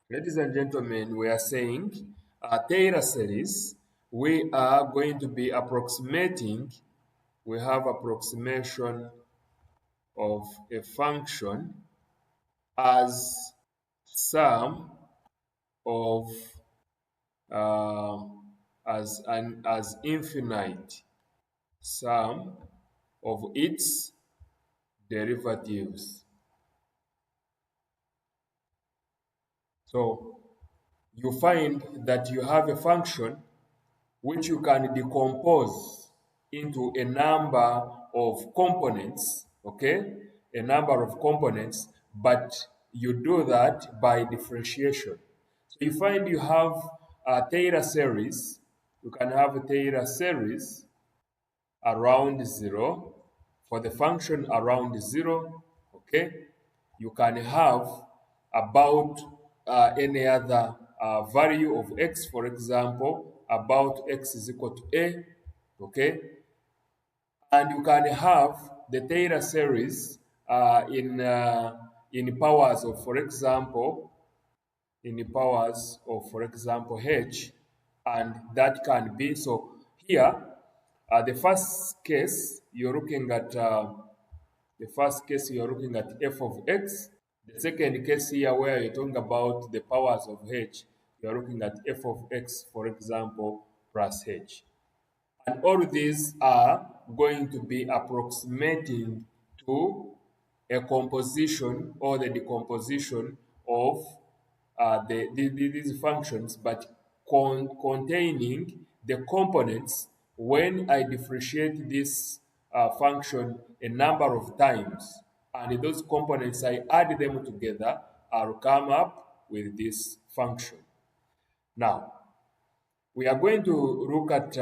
Ladies and gentlemen, we are saying Taylor series, we are going to be approximating, we have approximation of a function as sum of uh, as infinite sum of its derivatives. So you find that you have a function which you can decompose into a number of components, okay? A number of components, but you do that by differentiation. So you find you have a Taylor series, you can have a Taylor series around zero, for the function around zero, okay? You can have about any other value of x, for example, about x is equal to a, okay? And you can have the Taylor series in powers of, for example, in the powers of, for example, h, and that can be, so here, the first case, you're looking at f of x. The second case here, where you're talking about the powers of h, you're looking at f of x, for example, plus h. And all these are going to be approximating to a composition or the decomposition of these functions, but containing the components when I differentiate this function a number of times. And those components, I add them together, I'll come up with this function. Now, we are going to look at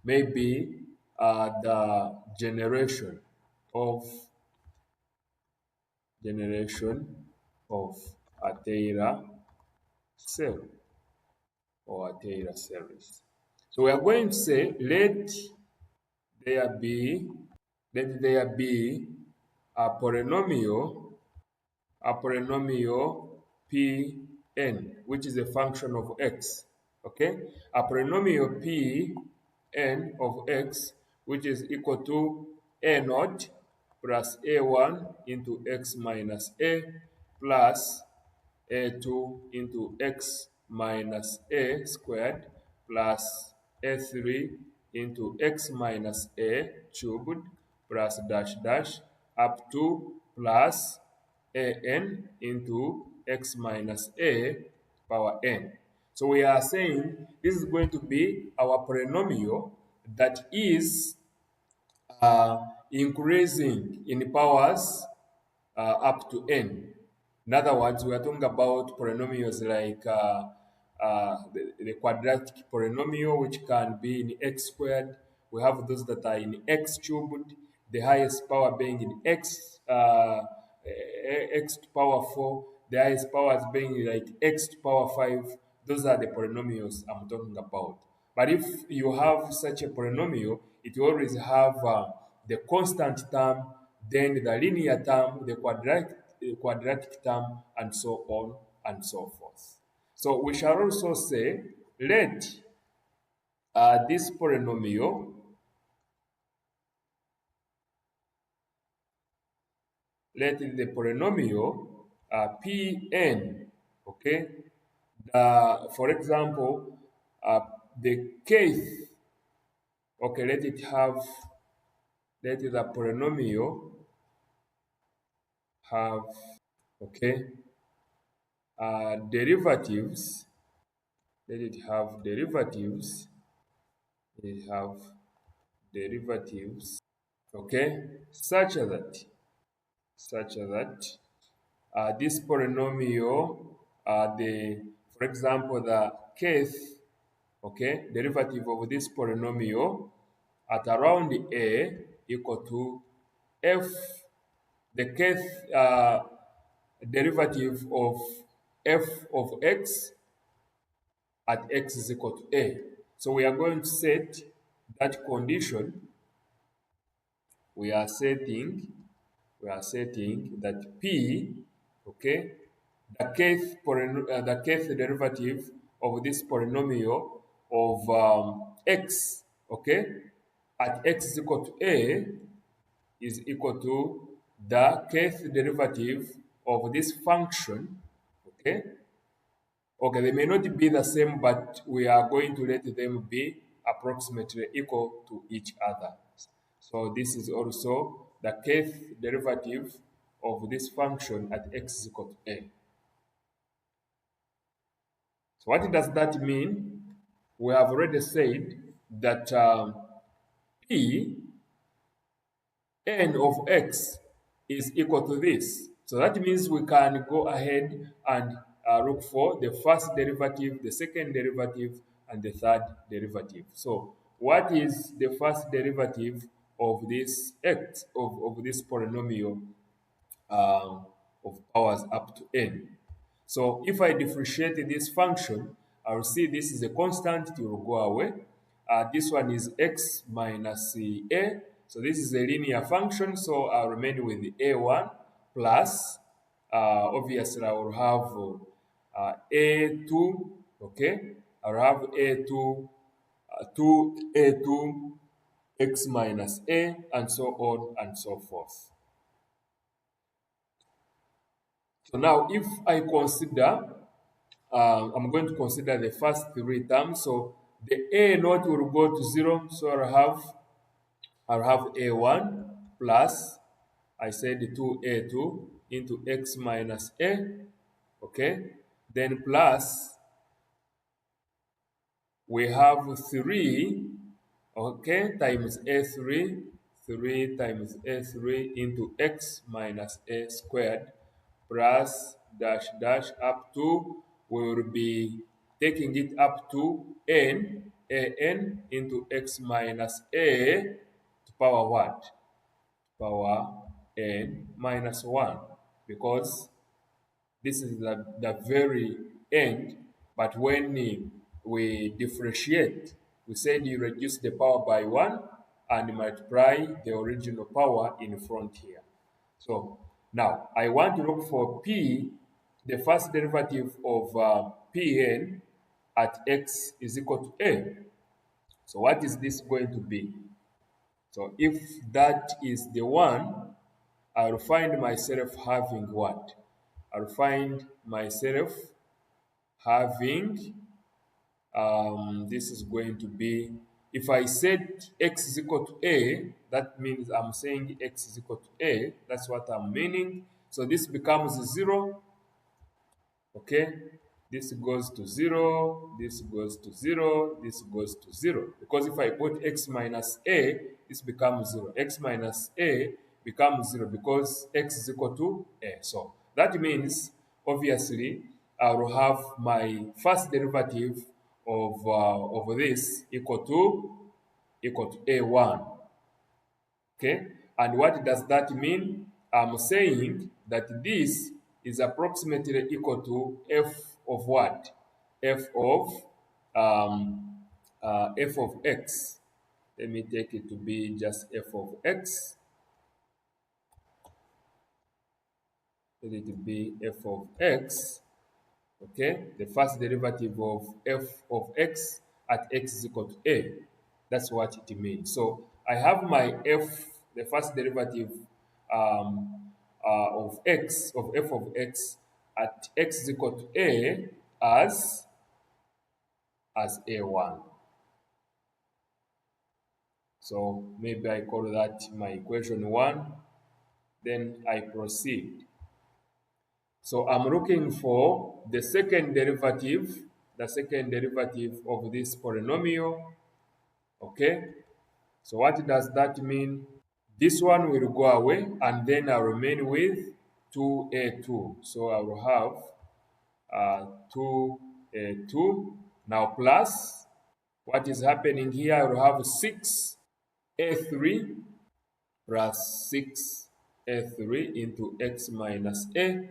maybe the of generation of a Taylor cell or a Taylor series. So we are going to say there be let there be a polynomial Pn, which is a function of x. Okay, a polynomial Pn of x, which is equal to a naught plus a1 into x minus a plus a2 into x minus a squared plus a3 into x minus a cubed plus dash dash up to plus an into x minus a power n. So we are saying this is going to be our polynomial that is increasing in powers up to n. In other words, we are talking about polynomials like the quadratic polynomial, which can be in x squared. We have those that are in x cubed, the highest power being in x to power 4, the highest powers being like x to power 5. Those are the polynomials I'm talking about. But if you have such a polynomial, it will always have the constant term, then the linear term, the quadratic term, and so on and so forth. So we shall also say, let this polynomial, let the polynomial Pn, okay, for example, the kth, okay, let the polynomial have, okay, derivatives, let it have derivatives, let it have derivatives, okay, such that this polynomial, for example, the kth, okay, derivative of this polynomial at around a equal to f, the kth derivative of f of x at x is equal to a. So we are going to set that condition. We are setting that p, okay, the kth derivative of this polynomial of x, okay, at x is equal to a is equal to the kth derivative of this function, okay? Okay, they may not be the same, but we are going to let them be approximately equal to each other. So this is also the kth derivative of this function at x is equal to a. So what does that mean? We have already said that p n of x is equal to this. So that means we can go ahead and look for the first derivative, the second derivative, and the third derivative. So what is the first derivative of this x, of this polynomial of powers up to n? So if I differentiate this function, I will see this is a constant, it will go away. This one is x minus a. So this is a linear function, so I'll remain with the a1 plus, obviously I will have a2, okay? I'll have a2, 2a2 x minus a, and so on and so forth. So now if I consider I'm going to consider the first three terms. So the a naught will go to 0. So I'll have a1 plus, I said 2a2 into x minus a. Okay. Then plus we have 3, okay, times a3, 3 times a3 into x minus a squared plus dash dash up to, we will be taking it up to an into x minus a to power what? Power n minus 1, because this is the very end, but when we differentiate, we said you reduce the power by 1 and multiply the original power in front here. So now I want to look for p, the first derivative of pn at x is equal to a. So what is this going to be? So if that is the one, I'll find myself having what? I'll find myself having, this is going to be, if I said x is equal to a, that means I'm saying x is equal to a. That's what I'm meaning. So this becomes 0. Okay, this goes to 0, this goes to 0, this goes to 0. Because if I put x minus a, this becomes 0. X minus a becomes 0 because x is equal to a. So that means, obviously, I will have my first derivative of this equal to a1. Okay, and what does that mean? I'm saying that this is approximately equal to f of what? Um, f of x. Let me take it to be just f of x. Let it be f of x. Okay, the first derivative of f of x at x is equal to a. That's what it means. So I have my f, the first derivative of x, of f of x at x is equal to a as a1. So maybe I call that my equation 1. Then I proceed. So I'm looking for the second derivative of this polynomial. Okay, so what does that mean? This one will go away, and then I'll remain with 2a2. So I will have 2a2. Now plus, what is happening here? I will have 6a3 plus 6a3 into x minus a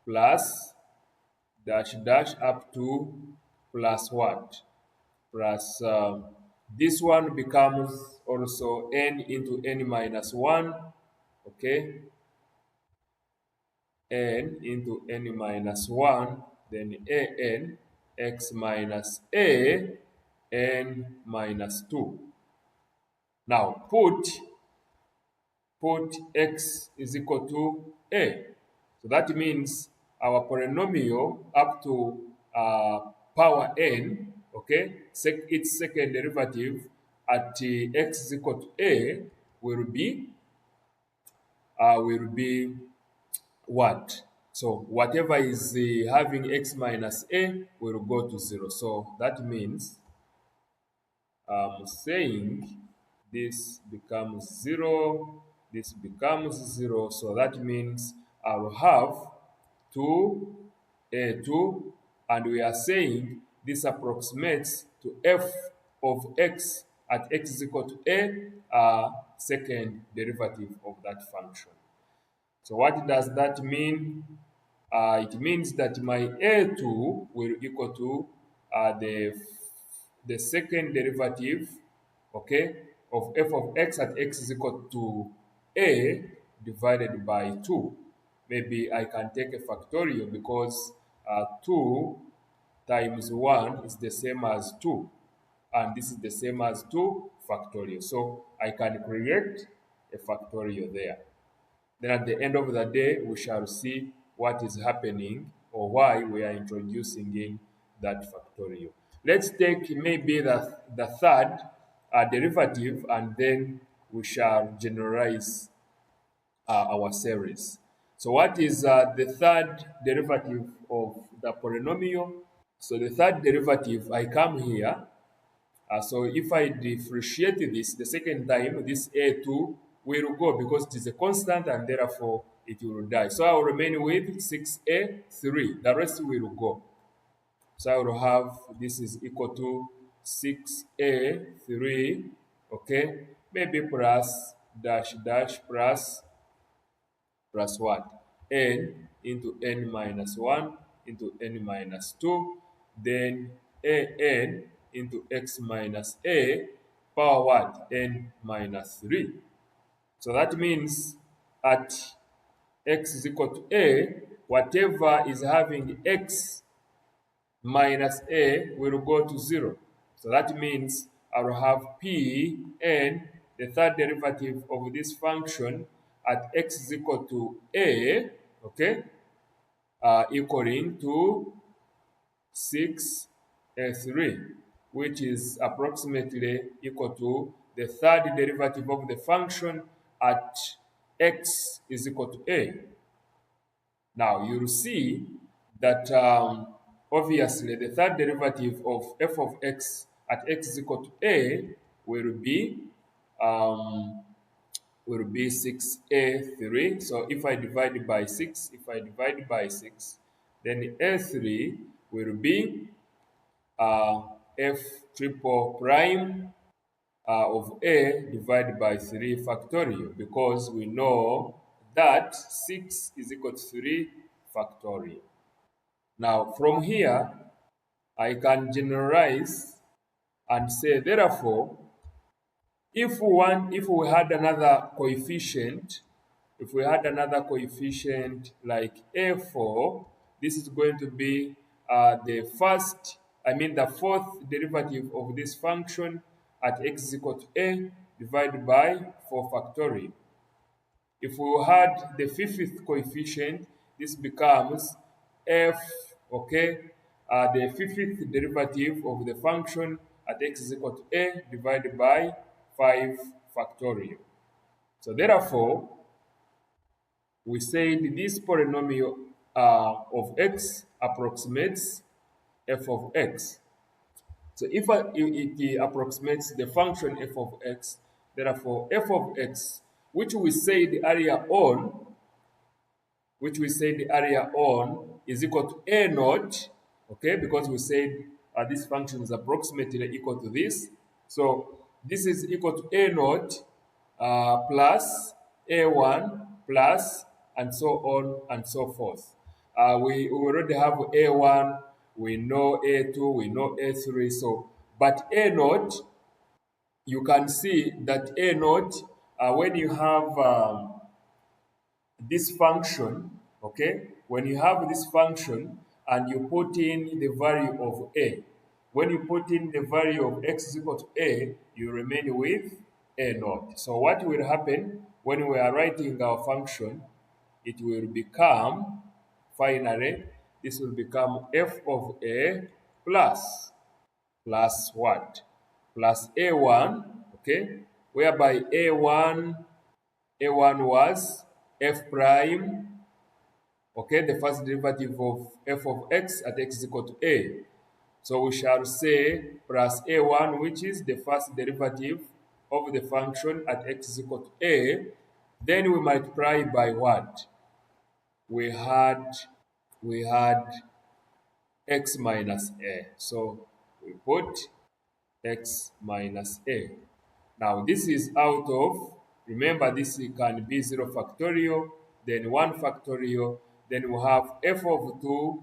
plus dash dash up to plus what? Plus this one becomes also n into n minus 1. Okay, n into n minus 1, then an x minus a n minus 2. Now put x is equal to a. So that means our polynomial up to power n, okay, its second derivative at x is equal to a will be what? So whatever is having x minus a will go to 0. So that means I'm saying this becomes 0, this becomes 0. So that means I will have 2a2, and we are saying this approximates to f of x at x is equal to a, second derivative of that function. So what does that mean? It means that my a2 will equal to the second derivative, okay, of f of x at x is equal to a divided by 2. Maybe I can take a factorial because 2 times 1 is the same as 2, and this is the same as 2 factorial. So I can create a factorial there. Then at the end of the day, we shall see what is happening or why we are introducing in that factorial. Let's take maybe the third derivative, and then we shall generalize our series. So what is the third derivative of the polynomial? So the third derivative, I come here. So if I differentiate this the second time, this a2 will go because it is a constant and therefore it will die. So I will remain with 6a3. The rest will go. So I will have this is equal to 6a3, okay? Maybe plus dash dash plus what? N into n minus 1 into n minus 2, then an into x minus a power what? N minus 3. So that means at x is equal to a, whatever is having x minus a will go to 0. So that means I will have p n, the third derivative of this function, at x is equal to a, okay, equaling to 6a3, which is approximately equal to the third derivative of the function at x is equal to a. Now you'll see that obviously the third derivative of f of x at x is equal to a will be 6a3. So if I divide it by 6, then a3 will be f triple prime of a divided by 3 factorial, because we know that 6 is equal to 3 factorial. Now from here, I can generalize and say, therefore, if we had another coefficient, like a4, this is going to be the fourth derivative of this function at x is equal to a divided by 4 factorial. If we had the fifth coefficient, this becomes f, okay, the fifth derivative of the function at x is equal to a divided by 5 factorial. So therefore, we said this polynomial of x approximates f of x. So if it approximates the function f of x, therefore f of x, which we said earlier on, is equal to a naught, okay, because we said this function is approximately equal to this. So this is equal to a naught plus a1 plus, and so on and so forth. We already have a1, we know a2, we know a3. So, but a naught, you can see that a naught, when you have this function, Okay, when you have this function and you put in the value of a, when you put in the value of x is equal to a, you remain with a naught. So what will happen when we are writing our function? It will become, finally, this will become f of a plus what? Plus a1, okay, whereby a1 was f prime, okay, the first derivative of f of x at x is equal to a. So we shall say plus a1, which is the first derivative of the function at x is equal to a. Then we multiply by what? We had we had x minus a. So we put x minus a. Now this is out of, remember this can be 0 factorial, then 1 factorial, then we have f of 2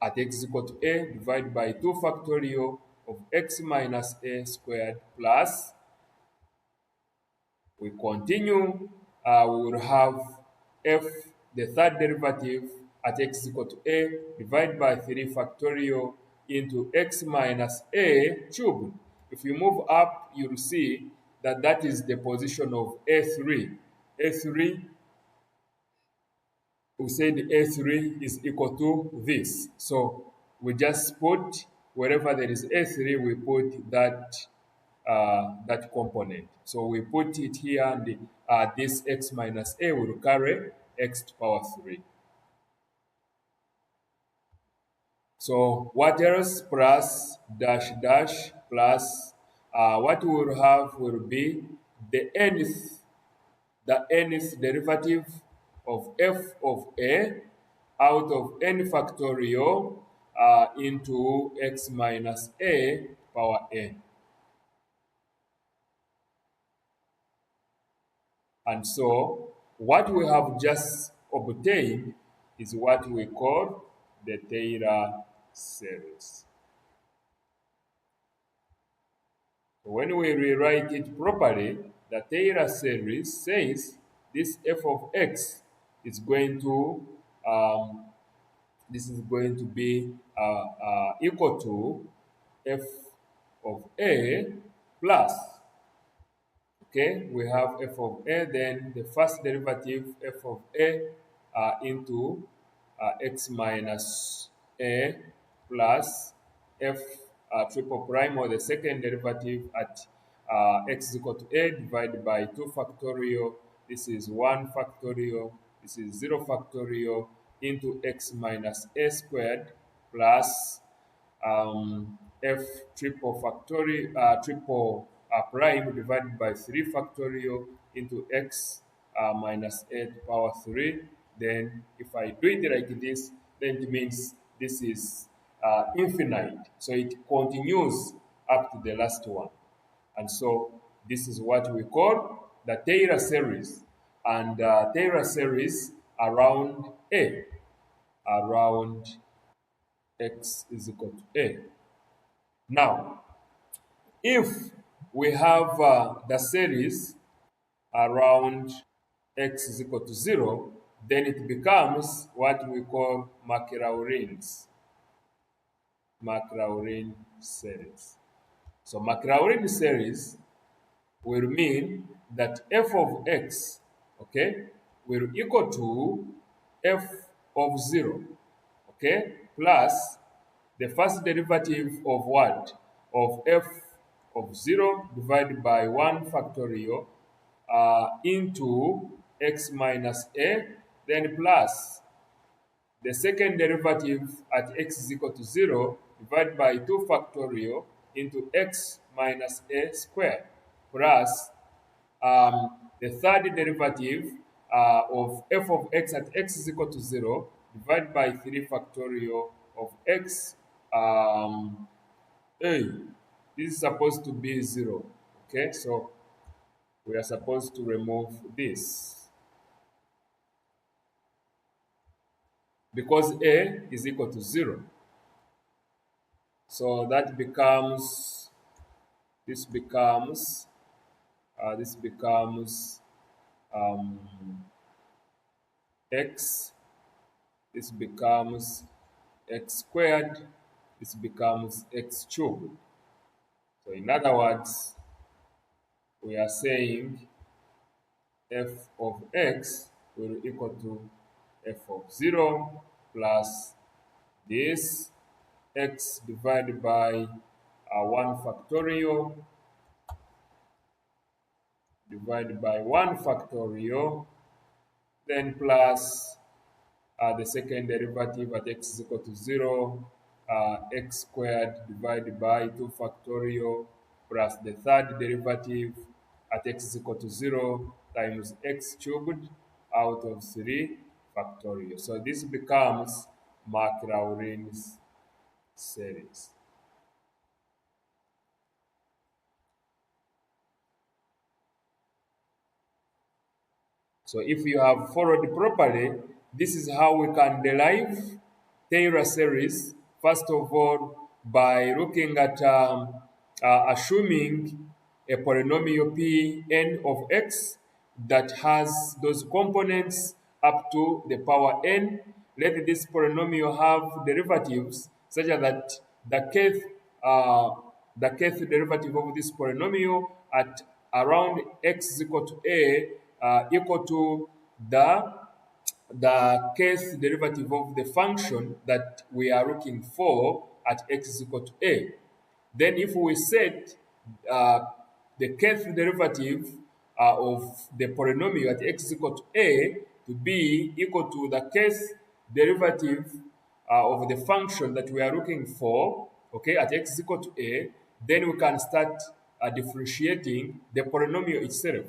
at x is equal to a divided by 2 factorial of x minus a squared plus, we continue, we will have f, the third derivative at x is equal to a divided by 3 factorial into x minus a cubed. If you move up, you'll see that that is the position of a3. a3, we said a3 is equal to this. So we just put, wherever there is a3, we put that component. So we put it here, and this x minus a will carry x to power 3. So what else? Plus dash dash plus, what we will have will be the nth derivative of f of a out of n factorial into x minus a power n. And so what we have just obtained is what we call the Taylor series. When we rewrite it properly, the Taylor series says this f of x is going to this is going to be equal to f of a plus, okay, we have f of a, then the first derivative f of a into x minus a plus f triple prime, or the second derivative at x is equal to a divided by 2 factorial. This is 1 factorial. This is 0 factorial into x minus a squared plus f triple factorial, triple prime divided by 3 factorial into x minus a to power 3. Then if I do it like this, then it means this is infinite. So it continues up to the last one. And so this is what we call the Taylor series. And Taylor series around a, around x is equal to a. Now, if we have the series around x is equal to 0, then it becomes what we call Maclaurin series. So Maclaurin series will mean that f of x, okay, will equal to f of 0, okay, plus the first derivative of what? Of f of 0 divided by 1 factorial into x minus a, then plus the second derivative at x is equal to 0 divided by 2 factorial into x minus a squared plus the third derivative of f of x at x is equal to 0 divided by 3 factorial of x a. This is supposed to be 0. Okay, so we are supposed to remove this because a is equal to 0. So that becomes, this becomes, this becomes x, this becomes x squared, this becomes x cubed. So in other words, we are saying f of x will equal to f of 0 plus this x divided by 1 factorial divided by 1 factorial, then plus the second derivative at x is equal to 0, x squared divided by 2 factorial plus the third derivative at x is equal to 0 times x cubed out of 3 factorial. So this becomes Maclaurin's series. So if you have followed properly, this is how we can derive Taylor series. First of all, by looking at assuming a polynomial Pn of x that has those components up to the power n. Let this polynomial have derivatives such that the kth uh, the kth derivative of this polynomial at around x is equal to a equal to the kth derivative of the function that we are looking for at x is equal to a. Then if we set uh, the kth derivative of the polynomial at x is equal to a to be equal to the kth derivative of the function that we are looking for, okay, at x is equal to a, then we can start differentiating the polynomial itself.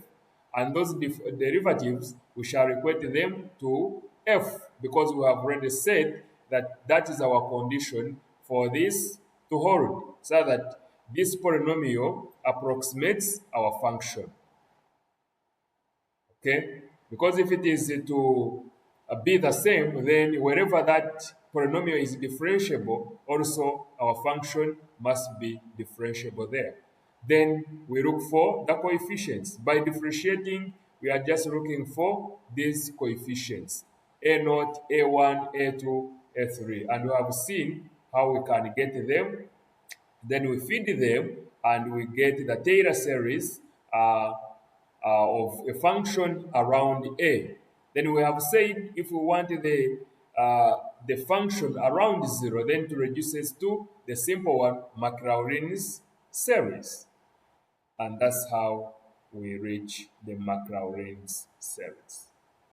And those derivatives, we shall equate them to f, because we have already said that that is our condition for this to hold, so that this polynomial approximates our function. Okay? Because if it is to be the same, then wherever that polynomial is differentiable, also our function must be differentiable there. Then we look for the coefficients. By differentiating, we are just looking for these coefficients, A0, A1, A2, A3. And we have seen how we can get them. Then we feed them and we get the Taylor series of a function around A. Then we have said if we want the function around 0, then to reduce it to the simple one, Maclaurin's series. And that's how we reach the Maclaurin's series.